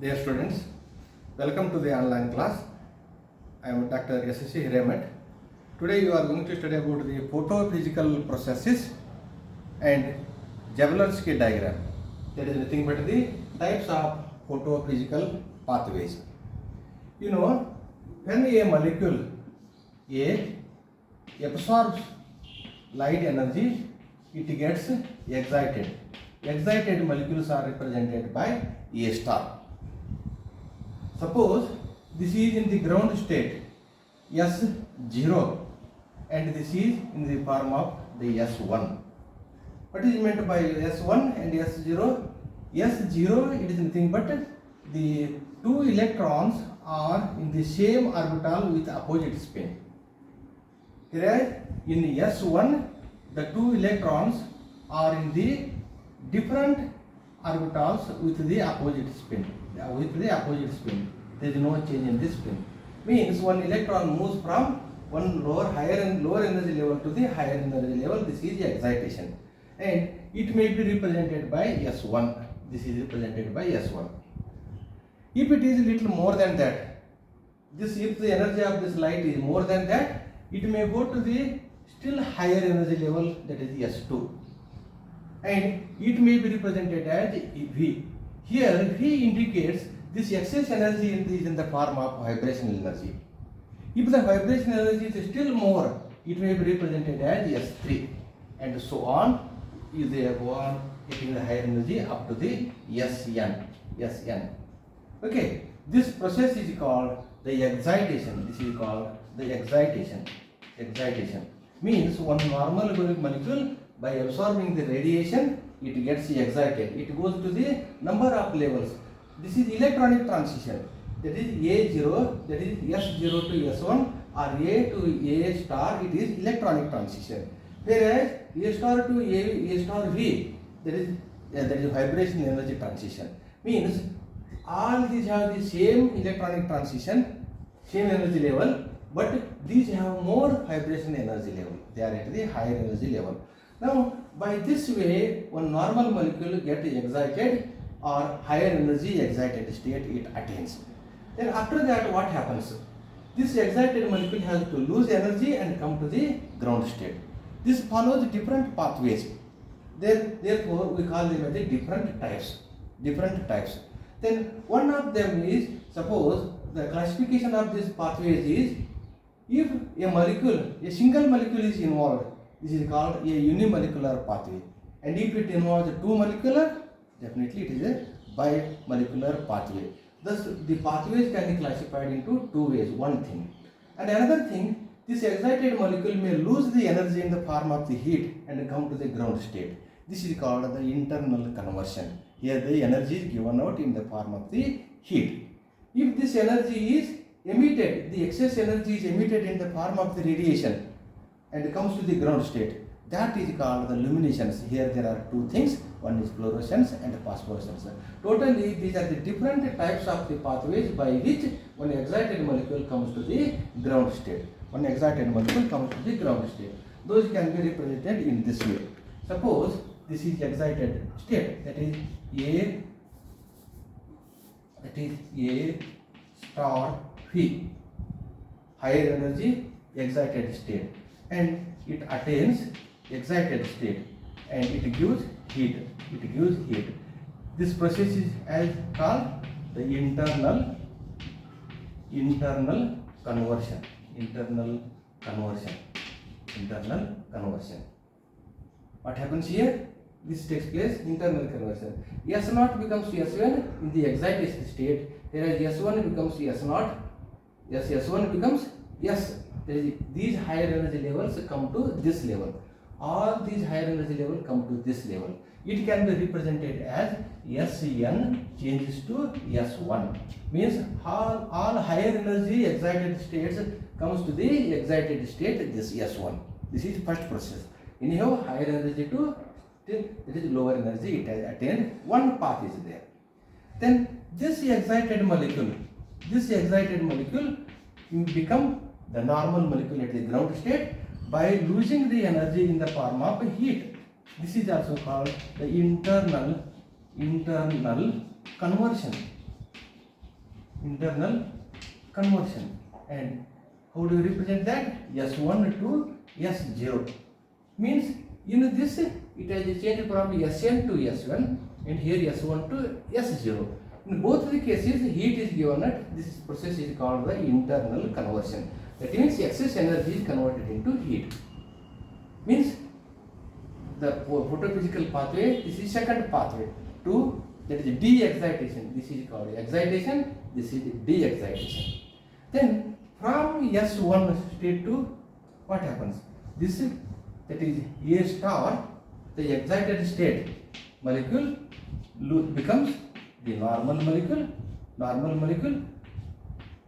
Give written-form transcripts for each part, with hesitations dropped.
Dear students, welcome to the online class. I am Dr. S.C. Hiremet. Today you are going to study about the photophysical processes and Jablonski diagram. That is nothing but the types of photophysical pathways. You know, when a molecule A absorbs light energy, it gets excited. Excited molecules are represented by A star. Suppose this is in the ground state S0 and this is in the form of the S1. What is meant by S1 and S0? S0 it is nothing but the two electrons are in the same orbital with opposite spin. Whereas in S1 the two electrons are in the different orbitals with the opposite spin. There is no change in this spin. Means one electron moves from one lower energy level to the higher energy level. This is the excitation, and it may be represented by S1. This is represented by S1. If it is little more than that, if the energy of this light is more than that, it may go to the still higher energy level, that is S2, and it may be represented as V. Here V indicates this excess energy is in the form of vibrational energy. If the vibrational energy is still more, it may be represented as S3, and so on. If they go on getting the higher energy up to the Sn. Okay, this process is called the excitation. This is called the excitation. Excitation means one normal molecule, by absorbing the radiation, it gets excited. It goes to the number of levels. This is electronic transition. That is A0, that is S0 to S1 or A to A star, it is electronic transition. Whereas A star to A star V, that is vibration energy transition. Means all these have the same electronic transition, same energy level, but these have more vibration energy level. They are at the higher energy level. Now, by this way, one normal molecule gets excited or higher energy excited state it attains. Then after that, what happens? This excited molecule has to lose energy and come to the ground state. This follows different pathways. Therefore, we call them as the different types. Then one of them is, suppose the classification of these pathways is, if a single molecule is involved, this is called a unimolecular pathway. And if it involves two molecular, definitely it is a bimolecular pathway. Thus, the pathways can be classified into two ways, one thing. And another thing, this excited molecule may lose the energy in the form of the heat and come to the ground state. This is called the internal conversion. Here the energy is given out in the form of the heat. If this energy is emitted, the excess energy is emitted in the form of the radiation and comes to the ground state, that is called the luminescence. Here there are two things, one is fluorescence and phosphorescence. Totally these are the different types of the pathways by which one excited molecule comes to the ground state. Those can be represented in this way. Suppose this is excited state, that is A star V, higher energy excited state, and it attains excited state and it gives heat. This process is called the internal conversion. What happens here? This takes place, internal conversion. S0 becomes S1 in the excited state, whereas S1 becomes S0. S1 becomes S. These higher energy levels come to this level. All these higher energy levels come to this level. It can be represented as Sn changes to S1. Means all higher energy excited states comes to the excited state, this S1. This is first process. Anyhow, higher energy to it is lower energy, it has attained. One path is there. Then this excited molecule become the normal molecule at the ground state by losing the energy in the form of heat. This is also called the internal conversion. internal conversion. And how do you represent that? S1 to S0 means in this it has changed from Sn to S1 and here S1 to S0. In both the cases heat is given at this process is called the internal conversion. That means excess energy is converted into heat. Means the photophysical pathway, this is second pathway to, that is de-excitation. This is called excitation, this is de-excitation. Then from S1 state to what happens? This is, that is A star, the excited state molecule becomes the normal molecule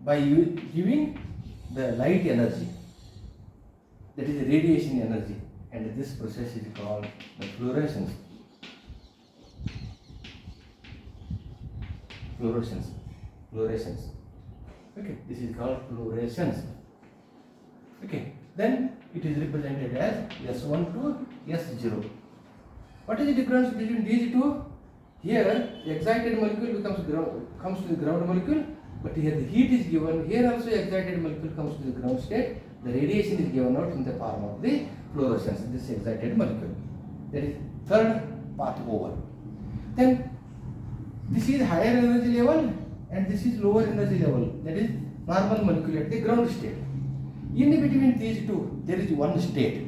by giving the light energy, that is radiation energy, and this process is called the fluorescence. Okay, this is called fluorescence. Okay, then it is represented as S1 to S0. What is the difference between these two? Here, the excited molecule comes to the ground molecule, but here the heat is given. Here also excited molecule comes to the ground state. The radiation is given out in the form of the fluorescence, this excited molecule. That is third path over. Then this is higher energy level and this is lower energy level, that is normal molecule at the ground state. In between these two, there is one state.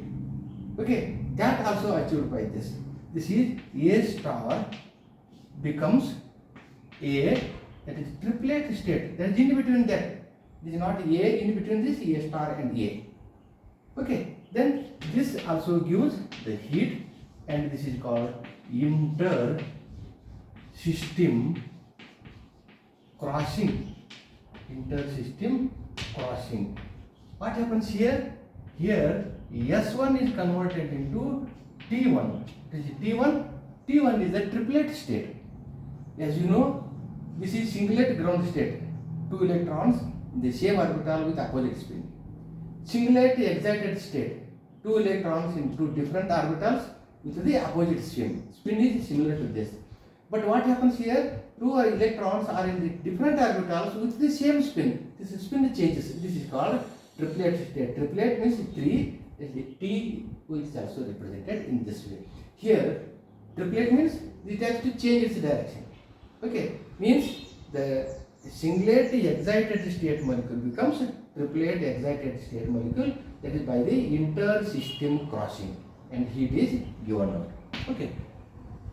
Okay, that also achieved by this. This is A star becomes A, that is triplet state. There is in between that. This is not A, in between this A star and A. Okay, then this also gives the heat and this is called inter-system crossing. Inter-system crossing. What happens here? Here S1 is converted into T1. It is T1. T1 is a triplet state. As you know, this is singlet ground state. 2 electrons in the same orbital with opposite spin. Singlet excited state. 2 electrons in 2 different orbitals with the opposite spin. Spin is similar to this. But what happens here? 2 electrons are in the different orbitals with the same spin. This spin changes. This is called triplet state. Triplet means 3. T which is also represented in this way. Here, triplet means it has to change its direction. Okay, means the singlet excited state molecule becomes triplet excited state molecule, that is by the inter-system crossing, and heat is given out. Okay,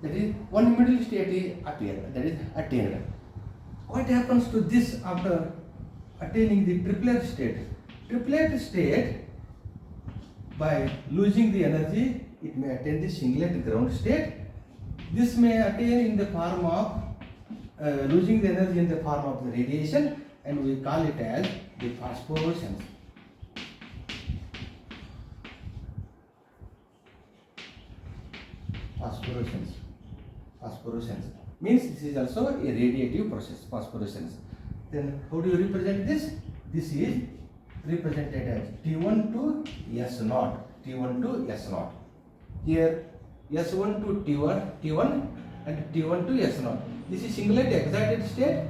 that is one middle state is appeared, that is attained. What happens to this after attaining the triplet state? Triplet state, by losing the energy, it may attain the singlet ground state. This may attain in the form of losing the energy in the form of the radiation, and we call it as the phosphorescence. Phosphorescence means this is also a radiative process, phosphorescence. Then how do you represent this? This is represented as T1 to S0. T1 to S0. Here S1 to T1 and T1 to S0. This is singlet excited state.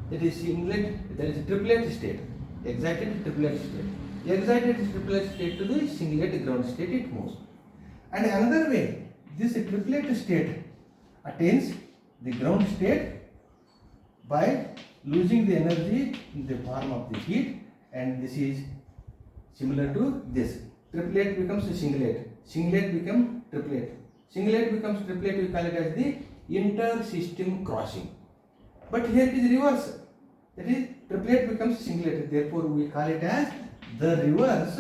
That is singlet. That is triplet state. Excited triplet state. Excited triplet state to the singlet ground state it moves. And another way, this triplet state attains the ground state by losing the energy in the form of the heat, and this is similar to this. Triplet becomes a singlet. Singlet becomes triplet. Singlet becomes triplet, we call it as the inter-system crossing. But here it is reverse. That is, triplet becomes singlet. Therefore, we call it as the reverse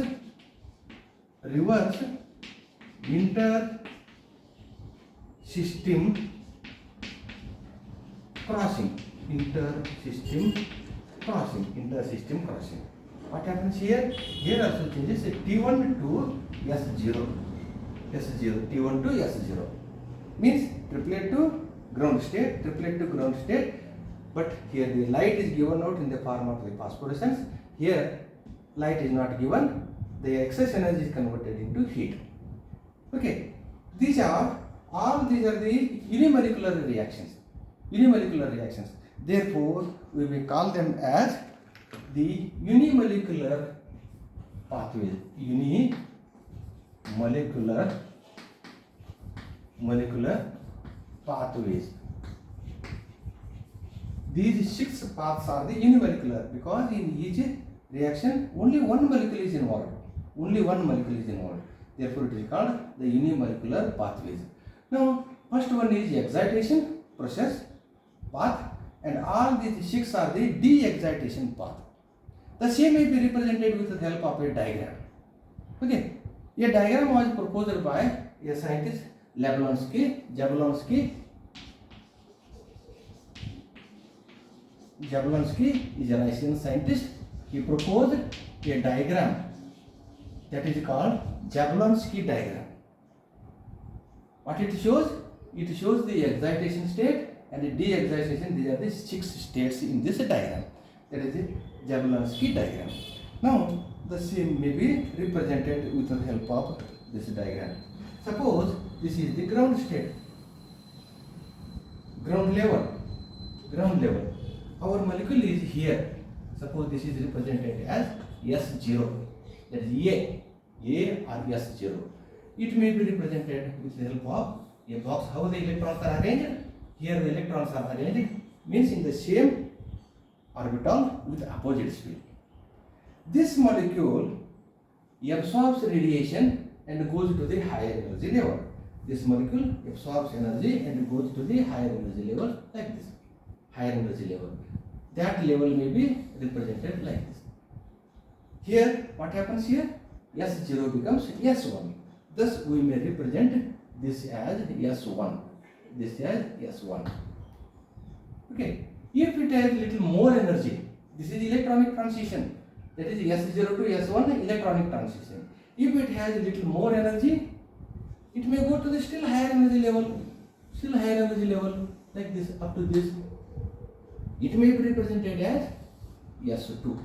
inter-system crossing. Inter-system crossing. What happens here? Here also changes T1 to S0. T1 to S0 means triplet to ground state, but here the light is given out in the form of the phosphorescence. Here light is not given, the excess energy is converted into heat. Okay, all these are the unimolecular reactions. Therefore, we will call them as the unimolecular pathways. Molecular pathways. These 6 paths are the unimolecular because in each reaction only one molecule is involved. Therefore, it is called the unimolecular pathways. Now, first one is excitation process path, and all these 6 are the de-excitation path. The same may be represented with the help of a diagram. Okay, a diagram was proposed by a scientist Jablonski is a Russian scientist. He proposed a diagram that is called Jablonski diagram. What it shows? It shows the excitation state and the de-excitation. These are the 6 states in this diagram. That is the Jablonski diagram. Now, the same may be represented with the help of this diagram. Suppose this is the ground state, ground level. Our molecule is here. Suppose this is represented as S0, that is A or S0. It may be represented with the help of a box. How the electrons are arranged? Here the electrons are arranged means in the same orbital with opposite spin. This molecule absorbs radiation and goes to the higher energy level. This molecule absorbs energy and goes to the higher energy level like this. Higher energy level. That level may be represented like this. Here, what happens here? S0 becomes S1. Thus, we may represent this as S1. Okay. If it has little more energy, this is electronic transition. That is S0 to S1 electronic transition. If it has a little more energy, it may go to the still higher energy level, like this, up to this. It may be represented as S2.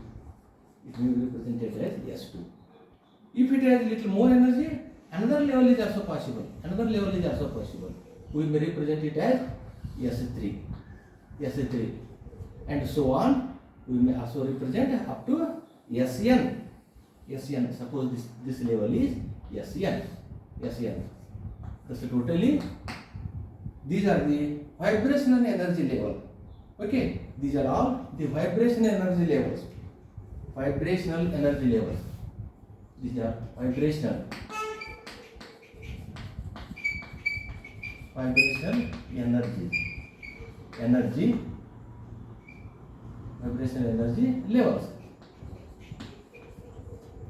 If it has little more energy, another level is also possible. We may represent it as S3, and so on. We may also represent up to Sn. Suppose this level is Sn. Thus totally, these are the vibrational energy level. Okay, these are all the vibrational energy levels. These are vibrational energy levels.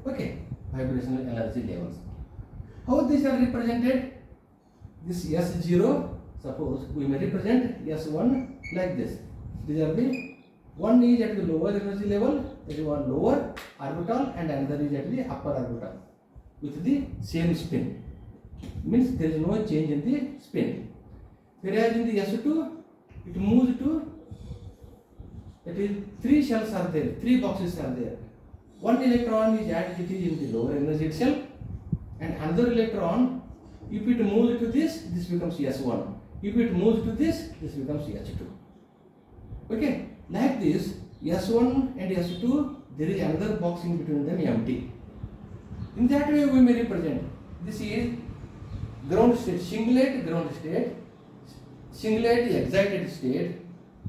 Okay, vibrational energy levels. How these are represented? This S0, suppose we may represent S1 like this. These are the one is at the lower energy level, that is one lower orbital, and another is at the upper orbital with the same spin. Means there is no change in the spin. Whereas in the S2, it moves to, that is 3 shells are there, 3 boxes are there. One electron is added in the lower energy itself, and another electron, if it moves to this becomes S1. If it moves to this becomes S2. Okay, like this, S1 and S2, there is another box in between them empty. In that way, we may represent this is ground state, singlet ground state, singlet excited state,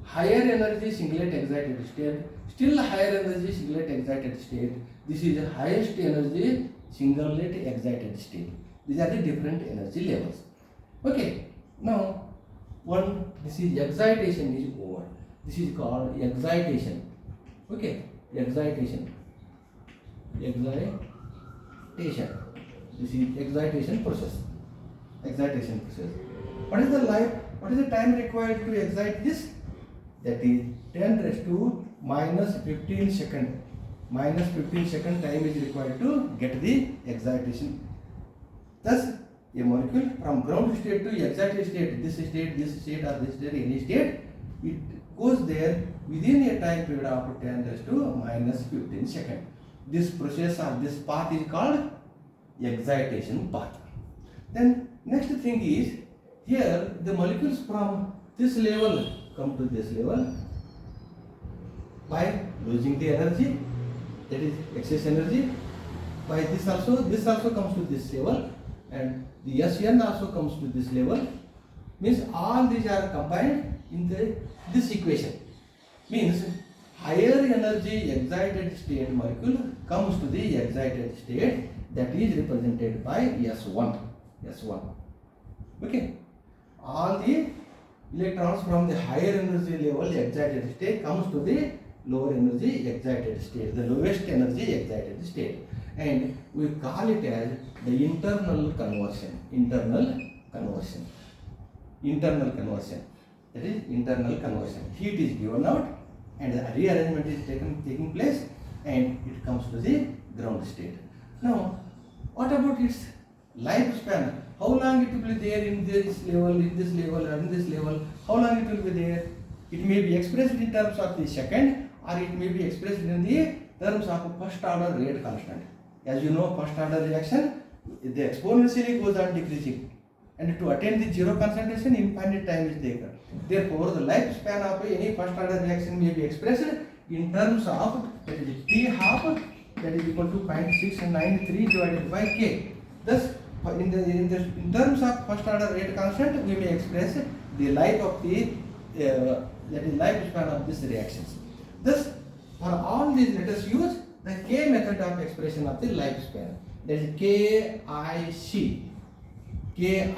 higher energy singlet excited state, still higher energy singlet excited state. This is the highest energy singlet excited state. These are the different energy levels. Okay, now this is excitation is over. This is called excitation. Okay, excitation. This is excitation process. What is the time required to excite this? That is 10 raised to minus 15 second. Minus 15 second time is required to get the excitation. Thus, a molecule from ground state to excited state, this state, any state, it goes there within a time period of 10 raised to minus 15 second. This process or this path is called excitation path. Then next thing is, here the molecules from this level come to this level, by losing the energy, that is excess energy. By this also comes to this level, and the Sn also comes to this level. Means all these are combined in this equation. Means higher energy excited state molecule comes to the excited state, that is represented by S1. Okay. All the electrons from the higher energy level excited state comes to the lower energy excited state, the lowest energy excited state, and we call it as the internal conversion. That is internal conversion. Heat is given out and the rearrangement is taking place, and it comes to the ground state. Now, what about its lifespan? How long it will be there in this level, and in this level? How long it will be there? It may be expressed in terms of the second, or it may be expressed in the terms of first order rate constant. As you know, first order reaction, the exponentially goes on decreasing, and to attain the zero concentration, infinite time is taken. Therefore, the lifespan of any first order reaction may be expressed in terms of, that is T half, that is equal to 0.693 divided by K. Thus, in terms of first order rate constant, we may express the life of the that is lifespan of these reactions. Thus, for all these, let us use the K method of expression of the lifespan. That is KIC. Here,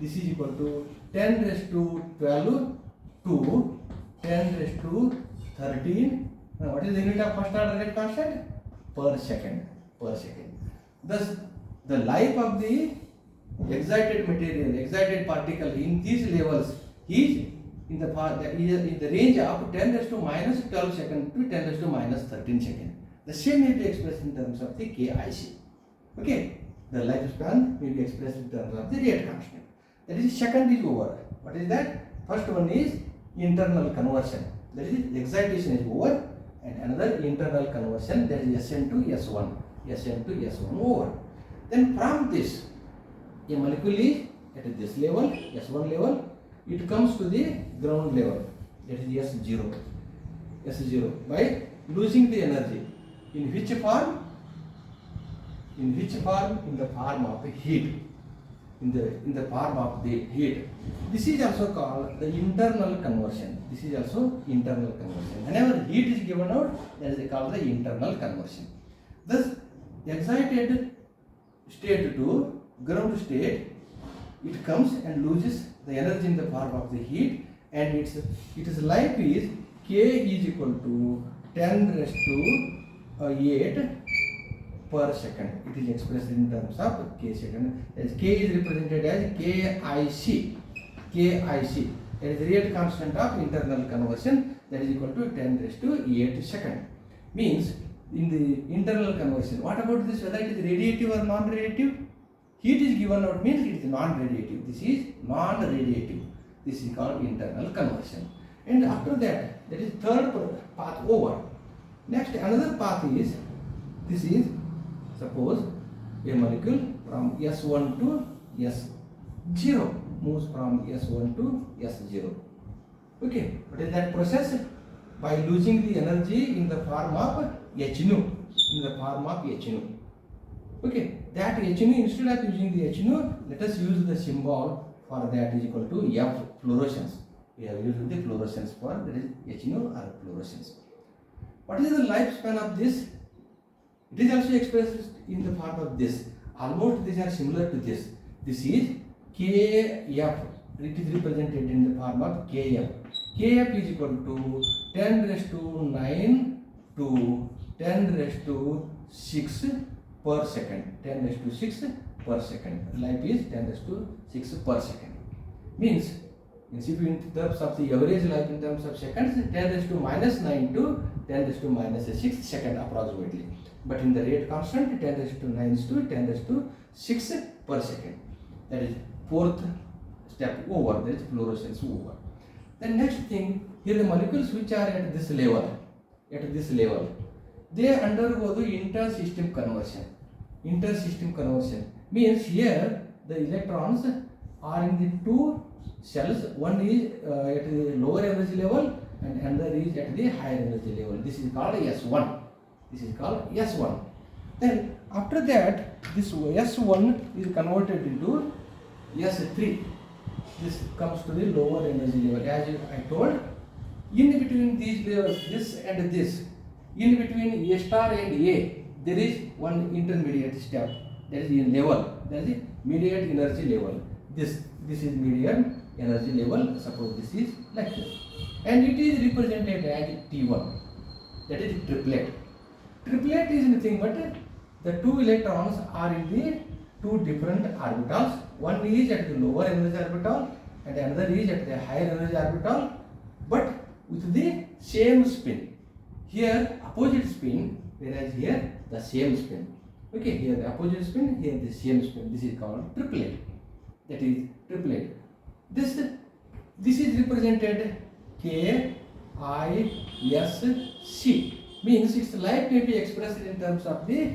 this is equal to 10 raised to 12 to 10 raised to 13. Now, what is the unit of first order rate constant? Per second. Thus, the life of the excited material, excited particle in these levels is in the range of 10 raised to minus 12 second to 10 raised to minus 13 second. The same may be expressed in terms of the KIC. Okay, the lifespan may be expressed in terms of the rate constant. That is, second is over. What is that? First one is internal conversion. That is, excitation is over, and another internal conversion, that is Sn to S1 over. Then from this, a molecule is at this level, S1 level, it comes to the ground level, that is S0 by losing the energy. In which form? In the form of heat. In the form of the heat. This is also called the internal conversion. Whenever heat is given out, that is called the internal conversion. Thus, excited state to ground state, it comes and loses the energy in the form of the heat, and its life is K is equal to 10 raised to 8 per second. It is expressed in terms of K second. As K is represented as KIC. That is the rate constant of internal conversion, that is equal to 10 raised to 8 second. Means, in the internal conversion, what about this, whether it is radiative or non-radiative? Heat is given out means it is non-radiative. This is non-radiative. This is called internal conversion. And after that is third path over. Next, another path is, this is, suppose a molecule from S1 to S0 moves from S1 to S0. Okay, what is that process? By losing the energy in the form of H nu. Okay, that H nu, instead of using the H nu, let us use the symbol for that is equal to F, fluorescence. We have used the fluorescence for, that is H nu or fluorescence. What is the lifespan of this? It is also expressed in the form of this. Almost these are similar to this. This is Kf. It is represented in the form of Kf. Kf is equal to 10 raised to 9 to 10 raised to 6 per second. 10 raised to 6 per second. Life is 10 raised to 6 per second. Means, in terms of the average life in terms of seconds, 10 raised to minus 9 to 10 raised to minus 6 second approximately. But in the rate constant, 10 raised to 9 is to 10 raised to 6 per second. That is fourth step over, that is fluorescence over. Then next thing, here the molecules which are at this level, they undergo the inter-system conversion. Inter-system conversion means here the electrons are in the two cells. One is at the lower energy level and another is at the higher energy level. This is called S1. This is called S1. Then after that, this S1 is converted into S3. This comes to the lower energy level. As I told, in between these levels, this and this, in between A star and A, there is one intermediate step. That is in level. That is mediate energy level. This is medium energy level. Suppose this is like this, and it is represented as T1. That is triplet. Triplet is nothing but the two electrons are in the two different orbitals. One is at the lower energy orbital and another is at the higher energy orbital, but with the same spin. Here opposite spin, whereas here the same spin. Okay, here the opposite spin, here the same spin. This is called triplet. That is triplet. This is represented K I S C. Means its life may be expressed in terms of the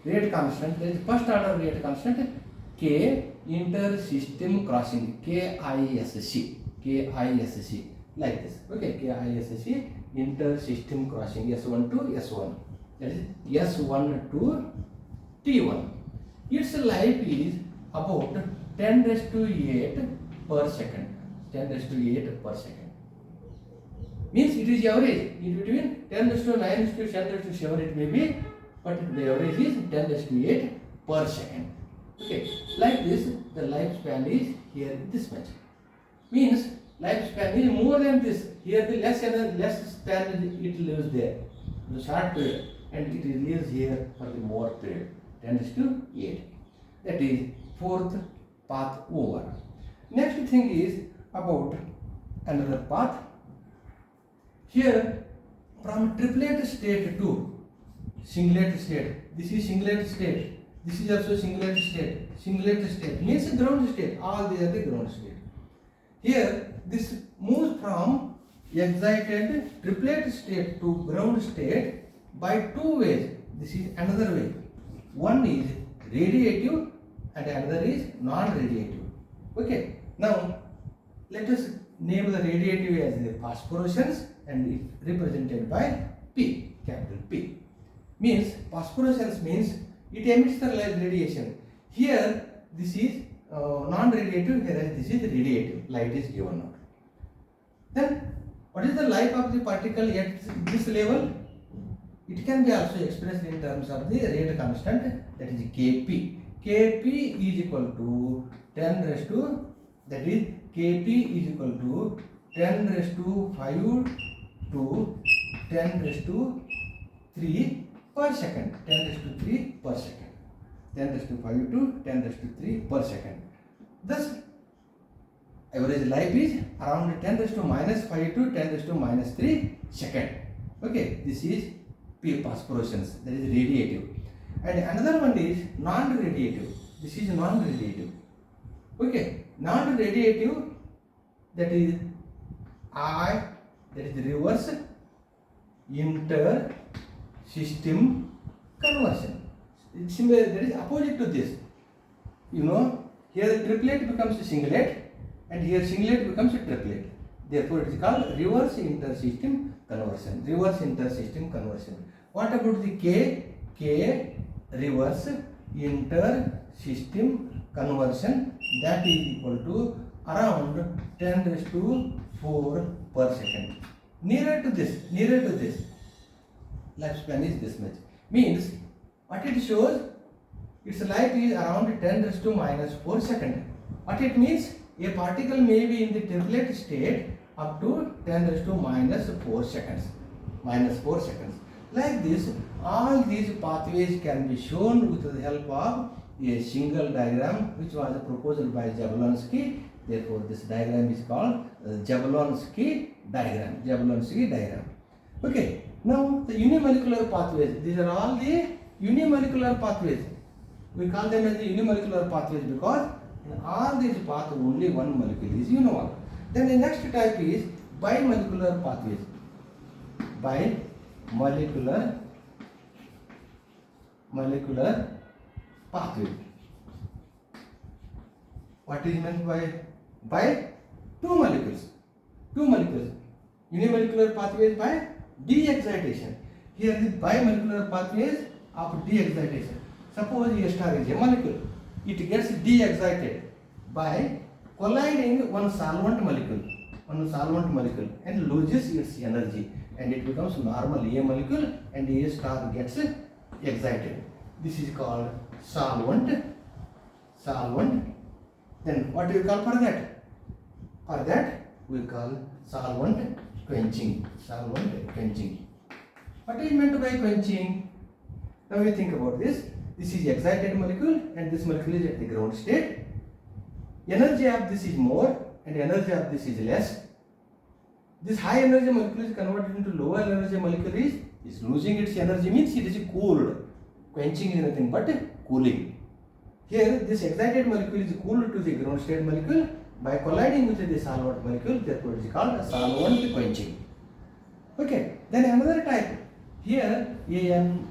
rate constant. There is first order rate constant K inter-system crossing, KISC, like this. Okay, KISC inter-system crossing, S1 to S1. That is S1 to T1. Its life is about 10 raised to 8 per second. 10 raised to 8 per second. Means it is average in between 10 raised to 9 raised to 10 raised to 7 it may be, but the average is 10 raised to 8 per second. Okay, like this the lifespan is here this much. Means lifespan is more than this. Here the less span it lives there, the short period, and it lives here for the more period, 10 raised to 8. That is fourth path over. Next thing is about another path. Here from triplet state to singlet state. This is singlet state. This is also singlet state. Singlet state means ground state. All these are the ground state. Here this moves from excited triplet state to ground state by two ways. This is another way. One is radiative and another is non-radiative. Okay. Now let us name the radiative as the phosphorescence and it represented by P, capital P. Means phosphorescence means it emits the light radiation. Here this is non-radiative, whereas this is radiative. Light is given out. Then what is the life of the particle at this level? It can be also expressed in terms of the rate constant, that is Kp. Kp is equal to 10 raised to, that is Kp is equal to 10 raised to 5 to 10 raised to 3 per second. 10 raised to 3 per second. 10 raised to 5 to 10 raised to 3 per second. Thus, average life is around 10 raised to minus 5 to 10 raised to minus 3 second. Okay, this is P phosphorescence, that is radiative. And another one is non-radiative. This is non-radiative. Okay, non-radiative, that is I, that is reverse inter-system conversion. It's similar, that is opposite to this. You know, here the triplet becomes a singlet and here singlet becomes a triplet. Therefore, it is called reverse inter-system conversion. Reverse inter-system conversion. What about the K? K reverse inter-system conversion, that is equal to around 10 raised to 4 per second. Nearer to this, lifespan is this much. Means what it shows, its life is around 10 raised to minus 4 second. What it means, a particle may be in the triplet state up to 10 raised to minus 4 seconds. Minus 4 seconds. Like this, all these pathways can be shown with the help of a single diagram which was proposed by Jablonski. Therefore, this diagram is called Jablonski diagram. Jablonski diagram. Okay. Now, the unimolecular pathways. These are all the unimolecular pathways. We call them as the unimolecular pathways because in all these paths only one molecule is univalent. Then the next type is bimolecular pathways. Bimolecular pathway. What is meant by two molecules? Two molecules. Unimolecular pathways by de-excitation. Here the bimolecular pathways of de-excitation. Suppose A star is a molecule. It gets de-excited by colliding one solvent molecule and loses its energy, and it becomes normal A molecule and A star gets excited. This is called solvent. Then what do you call for that? For that we call solvent quenching. What is meant by quenching? Now we think about this. This is excited molecule and this molecule is at the ground state. Energy of this is more and energy of this is less. This high energy molecule is converted into lower energy molecule is losing its energy, means it is cooled. Quenching is nothing but cooling. Here this excited molecule is cooled to the ground state molecule by colliding with the solvent molecule, therefore it is called a solvent quenching. Okay, then another type. Here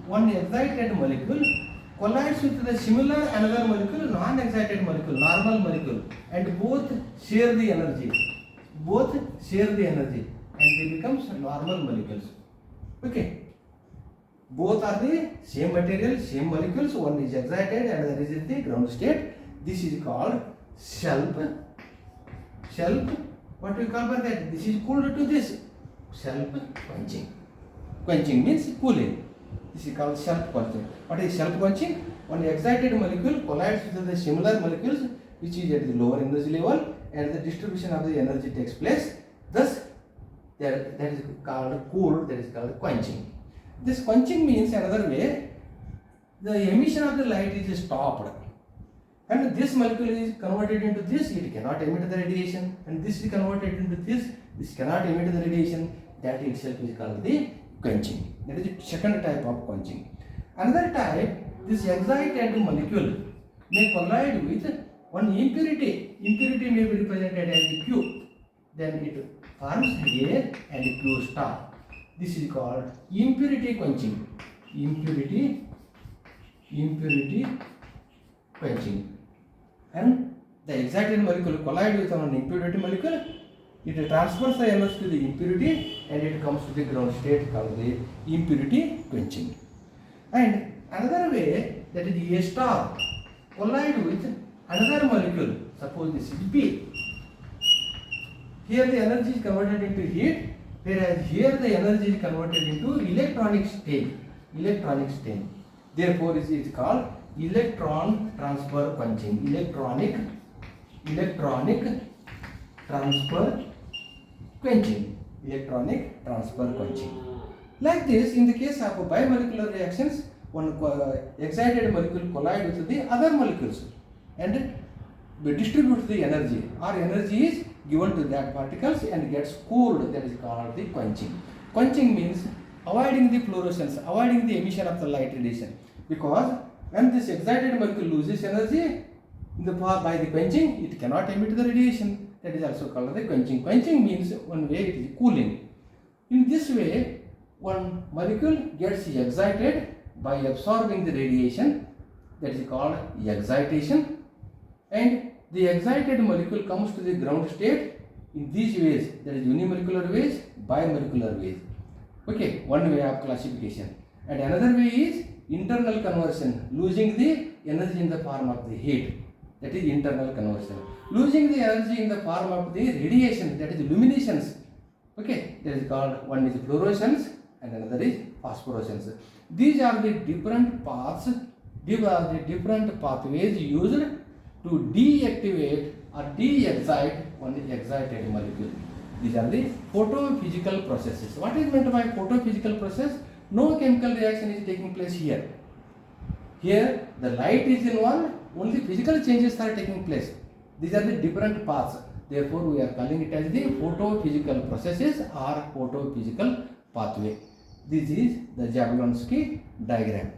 one excited molecule collides with the similar another molecule, non-excited molecule, normal molecule, and both share the energy, and they become normal molecules. Okay, both are the same material, same molecules, one is excited and another is in the ground state. This is called shelf. What do you call for that? This is cooled to this. Shelf quenching. Quenching means cooling. This is called shelf quenching. What is shelf quenching? One excited molecule collides with the similar molecules which is at the lower energy level, and the distribution of the energy takes place. Thus, that is called cooled, that is called quenching. This quenching means another way, the emission of the light is stopped. And this molecule is converted into this, it cannot emit the radiation, and this is converted into this cannot emit the radiation. That itself is called the quenching. That is the second type of quenching. Another type, this excited molecule may collide with one impurity. Impurity may be represented as Q. Then it forms A and Q star. This is called impurity quenching. Impurity quenching. And the excited molecule collides with an impurity molecule. It transfers the energy to the impurity and it comes to the ground state called the impurity quenching. And another way, that is A star collide with another molecule. Suppose this is P. Here the energy is converted into heat, whereas here the energy is converted into electronic state. Therefore it is called electron transfer quenching. Electronic transfer quenching. Like this, in the case of bimolecular reactions, one excited molecule collides with the other molecules and distributes the energy, or energy is given to that particles and gets cooled. That is called the quenching. Quenching means avoiding the fluorescence, avoiding the emission of the light radiation, because when this excited molecule loses energy by the quenching, it cannot emit the radiation. That is also called the quenching. Quenching means one way it is cooling. In this way, one molecule gets excited by absorbing the radiation. That is called excitation. And the excited molecule comes to the ground state in these ways. That is unimolecular ways, bimolecular ways. Okay, one way of classification. And another way is internal conversion, losing the energy in the form of the heat. That is internal conversion. Losing the energy in the form of the radiation, that is luminescence. Okay, that is called, one is fluorescence and another is phosphorescence. These are the different paths, different pathways used to deactivate or de-excite one excited molecule. These are the photophysical processes. What is meant by photophysical process? No chemical reaction is taking place here. Here the light is involved, only physical changes are taking place. These are the different paths. Therefore, we are calling it as the photophysical processes or photophysical pathway. This is the Jablonski diagram.